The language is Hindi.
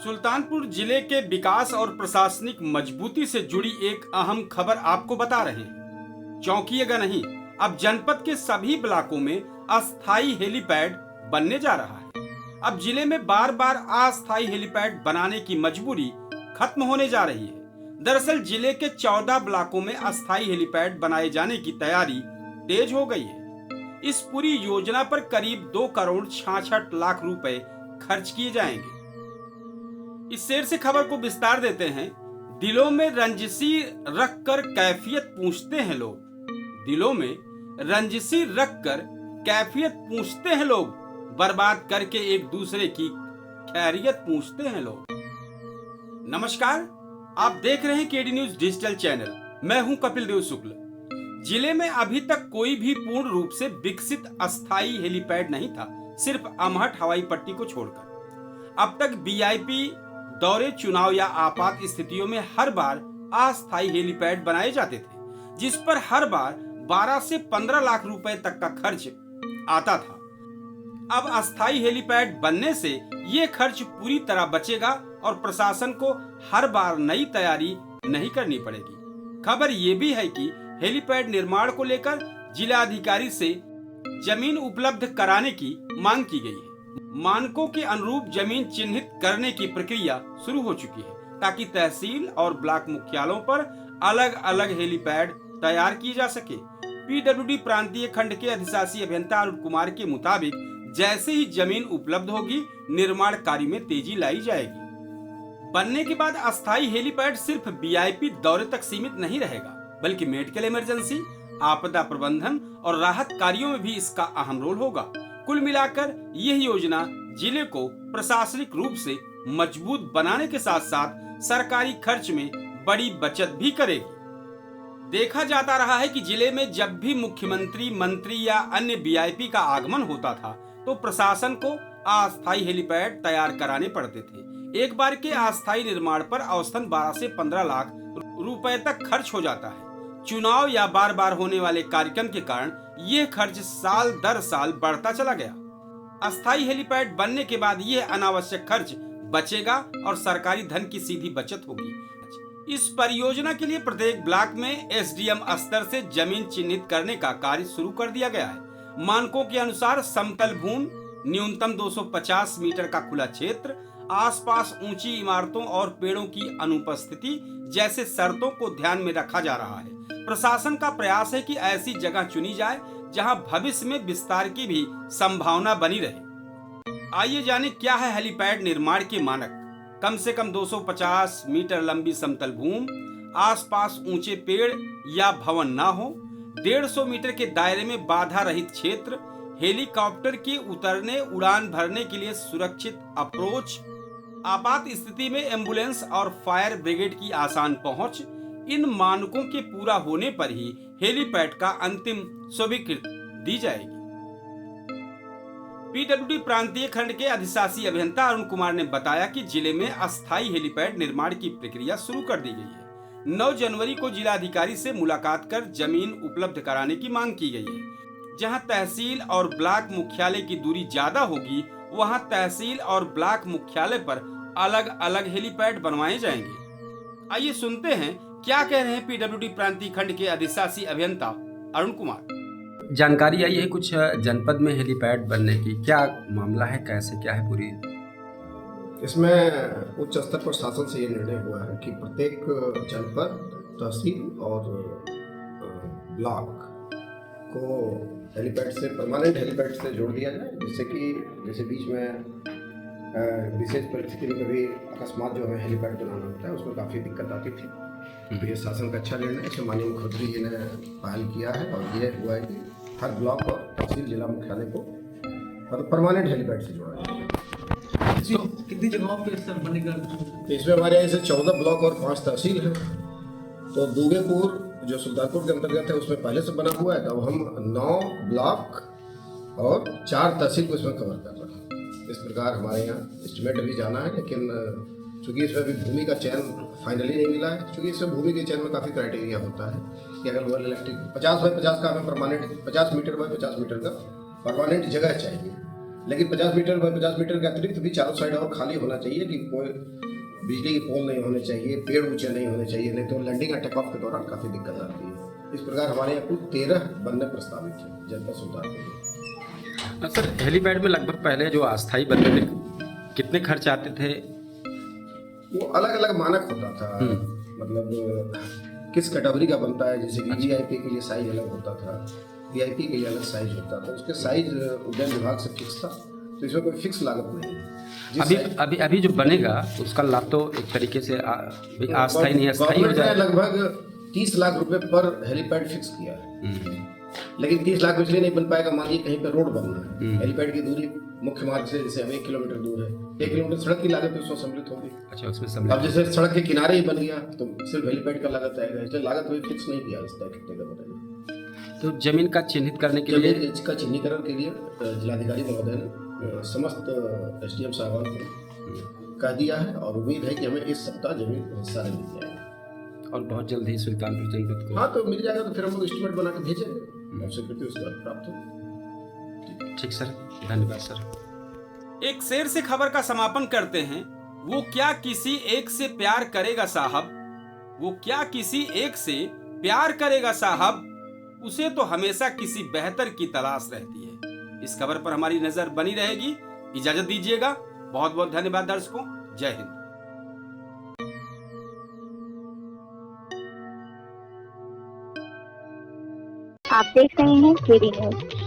सुल्तानपुर जिले के विकास और प्रशासनिक मजबूती से जुड़ी एक अहम खबर आपको बता रहे हैं। चौंकिएगा नहीं, अब जनपद के सभी ब्लॉकों में अस्थायी हेलीपैड बनने जा रहा है। अब जिले में बार बार अस्थायी हेलीपैड बनाने की मजबूरी खत्म होने जा रही है। दरअसल जिले के 14 ब्लॉकों में अस्थायी हेलीपैड बनाए जाने की तैयारी तेज हो गई है। इस पूरी योजना पर करीब 2 करोड़ 66 लाख रुपए खर्च किए जाएंगे। इस शेर से खबर को विस्तार देते हैं। दिलों में रंजिशी रखकर कैफियत पूछते हैं लोग। दिलों में रंजिशी रखकर कैफियत पूछते हैं लोग। बर्बाद करके एक दूसरे की खैरियत पूछते हैं लोग। नमस्कार, आप देख रहे हैं केडी न्यूज डिजिटल चैनल। मैं हूं कपिल देव शुक्ल। जिले में अभी तक कोई भी पूर्ण रूप से विकसित अस्थायी हेलीपैड नहीं था, सिर्फ अमहट हवाई पट्टी को छोड़कर। अब तक वीआईपी दौरे, चुनाव या आपात स्थितियों में हर बार अस्थायी हेलीपैड बनाए जाते थे, जिस पर हर बार 12 से 15 लाख रुपए तक का खर्च आता था। अब अस्थायी हेलीपैड बनने से ये खर्च पूरी तरह बचेगा और प्रशासन को हर बार नई तैयारी नहीं करनी पड़ेगी। खबर ये भी है कि हेलीपैड निर्माण को लेकर जिलाधिकारी से जमीन उपलब्ध कराने की मांग की गई है। मानकों के अनुरूप जमीन चिन्हित करने की प्रक्रिया शुरू हो चुकी है, ताकि तहसील और ब्लॉक मुख्यालयों पर अलग अलग हेलीपैड तैयार किए जा सके। पीडब्ल्यूडी प्रांतीय खंड के अधिशासी अभियंता अरुण कुमार के मुताबिक जैसे ही जमीन उपलब्ध होगी, निर्माण कार्य में तेजी लाई जाएगी। बनने के बाद अस्थायी हेलीपैड सिर्फ वीआईपी दौरे तक सीमित नहीं रहेगा, बल्कि मेडिकल इमरजेंसी, आपदा प्रबंधन और राहत कार्यों में भी इसका अहम रोल होगा। कुल मिलाकर यह योजना जिले को प्रशासनिक रूप से मजबूत बनाने के साथ साथ सरकारी खर्च में बड़ी बचत भी करेगी। देखा जाता रहा है कि जिले में जब भी मुख्यमंत्री, मंत्री या अन्य वीआईपी का आगमन होता था, तो प्रशासन को अस्थायी हेलीपैड तैयार कराने पड़ते थे। एक बार के अस्थायी निर्माण पर औसतन 12 से 15 लाख रुपए तक खर्च हो जाता है। चुनाव या बार बार होने वाले कार्यक्रम के कारण ये खर्च साल दर साल बढ़ता चला गया। अस्थायी हेलीपैड बनने के बाद यह अनावश्यक खर्च बचेगा और सरकारी धन की सीधी बचत होगी। इस परियोजना के लिए प्रत्येक ब्लॉक में एसडीएम स्तर से जमीन चिन्हित करने का कार्य शुरू कर दिया गया है। मानकों के अनुसार समतल भूमि, न्यूनतम 250 मीटर का खुला क्षेत्र, आसपास ऊंची इमारतों और पेड़ों की अनुपस्थिति जैसे शर्तों को ध्यान में रखा जा रहा है। प्रशासन का प्रयास है कि ऐसी जगह चुनी जाए जहां भविष्य में विस्तार की भी संभावना बनी रहे। आइए जाने क्या है हेलीपैड निर्माण के मानक। कम से कम 250 मीटर लंबी समतल भूमि, आसपास ऊंचे पेड़ या भवन ना हो, 150 मीटर के दायरे में बाधा रहित क्षेत्र, हेलीकॉप्टर के उतरने उड़ान भरने के लिए सुरक्षित अप्रोच, आपात स्थिति में एम्बुलेंस और फायर ब्रिगेड की आसान पहुंच। इन मानकों के पूरा होने पर ही हेलीपैड का अंतिम स्वीकृति दी जाएगी। पीडब्ल्यूडी प्रांतीय खंड के अधिशासी अभियंता अरुण कुमार ने बताया कि जिले में अस्थायी हेलीपैड निर्माण की प्रक्रिया शुरू कर दी गई है। 9 जनवरी को जिलाधिकारी से मुलाकात कर जमीन उपलब्ध कराने की मांग की गई है। जहां तहसील और ब्लॉक मुख्यालय की दूरी ज्यादा होगी, वहां तहसील और ब्लॉक मुख्यालय पर अलग अलग हेलीपैड बनवाए जाएंगे। आइए सुनते हैं क्या कह रहे हैं पीडब्ल्यूडी प्रांतीय खंड के अधिशासी अभियंता अरुण कुमार। जानकारी आई है कुछ जनपद में हेलीपैड बनने की, क्या मामला है, कैसे क्या है पूरी? इसमें उच्च स्तर पर शासन से ये निर्णय हुआ है कि प्रत्येक जनपद, तहसील और ब्लॉक को हेलीपैड से, परमानेंट हेलीपैड से जोड़ दिया जाए, जिससे कि जैसे बीच में विशेष परिस्थिति में कभी अकस्मात जो हमें हेलीपैड बनाना होता है उसमें काफ़ी दिक्कत आती थी। तो ये शासन का अच्छा निर्णय है, इसे माननीय मुख्यमंत्री जी ने पहल किया है और ये हुआ है कि हर ब्लॉक और तहसील जिला मुख्यालय को मतलब परमानेंट हेलीपैड से जोड़ा जाए। तो कितनी जगहों पे सर बनेगा? इसमें हमारे यहाँ से 14 ब्लॉक और 5 तहसील है। तो दूगेपुर जो सुल्तानपुर के अंतर्गत है उसमें पहले से बना हुआ है, तो अब हम 9 ब्लॉक और 4 तहसील को इसमें कवर कर रहे हैं। इस प्रकार हमारे यहाँ एस्टिमेट अभी जाना है, लेकिन चूँकि इसमें अभी भूमि का चयन फाइनली नहीं मिला है, चूँकि इसमें भूमि के चयन में काफ़ी क्राइटेरिया होता है कि अगर वो इलेक्ट्रिक 50 बाई 50 का हमें परमानेंट, 50 मीटर बाई 50 मीटर का परमानेंट जगह चाहिए। लेकिन 50 मीटर बाय 50 मीटर के अतिरिक्त भी चारों साइड और खाली होना चाहिए कि कोई बिजली के पोल नहीं होने चाहिए, पेड़ ऊंचे नहीं होने चाहिए, नहीं तो लैंडिंग और टेक ऑफ के दौरान काफ़ी दिक्कत आती है। इस प्रकार हमारे यहाँ कुल 13 बनने प्रस्तावित है जनपद सुधार के लिए। सर हेलीपैड में लगभग पहले जो अस्थायी बनने में कितने खर्च आते थे? वो अलग अलग मानक होता था, मतलब किस कैटेगरी का बनता है, जैसे वीवीआईपी के लिए साइज अलग होता था, वीआईपी के लिए अलग साइज होता था, उसके साइज उद्यान विभाग से फिक्स था, तो इसमें कोई फिक्स लागत नहीं है। अभी जो बनेगा उसका लाभ तो एक तरीके से अस्थायी नहीं अस्थायी हो जाएगा। लगभग 30 लाख रुपए पर हेलीपैड फिक्स किया है, लेकिन 30 लाख इसलिए नहीं बन पाएगा, मान लीजिए कहीं पर रोड बनना है, हेलीपैड की दूरी मुख्य मार्ग से जैसे हमें 1 किलोमीटर दूर है, 1 किलोमीटर सड़क की लागत उसमें सम्मिलित होगी। अच्छा, उसमें सम्मिलित। अब जैसे सड़क के किनारे ही बन गया तो सिर्फ हेलीपैड का लागत आएगा, इसलिए लागत भी फिक्स नहीं किया इस तय कितने का बनेगा। तो जमीन का चिन्हित करने के लिए, जमीन का चिन्हीकरण के लिए जिलाधिकारी महोदय ने समस्त एसडीएम साहबान को कह दिया है और उम्मीद है कि हमें इस सप्ताह जमीन सारे मिल जाएगा और बहुत जल्द ही सुल्तानपुर जनपद को। हाँ, तो मिल जाएगा, तो फिर हम लोग एस्टिमेट बना के भेजेंगे और स्वीकृति उसके बाद प्राप्त हो। ठीक सर, धन्यवाद सर। एक शेर से खबर का समापन करते हैं। वो क्या किसी एक से प्यार करेगा साहब, वो क्या किसी एक से प्यार करेगा साहब, उसे तो हमेशा किसी बेहतर की तलाश रहती है। इस खबर पर हमारी नजर बनी रहेगी। इजाजत दीजिएगा। बहुत बहुत धन्यवाद दर्शकों। जय हिंद। आप देख रहे हैं केडी न्यूज।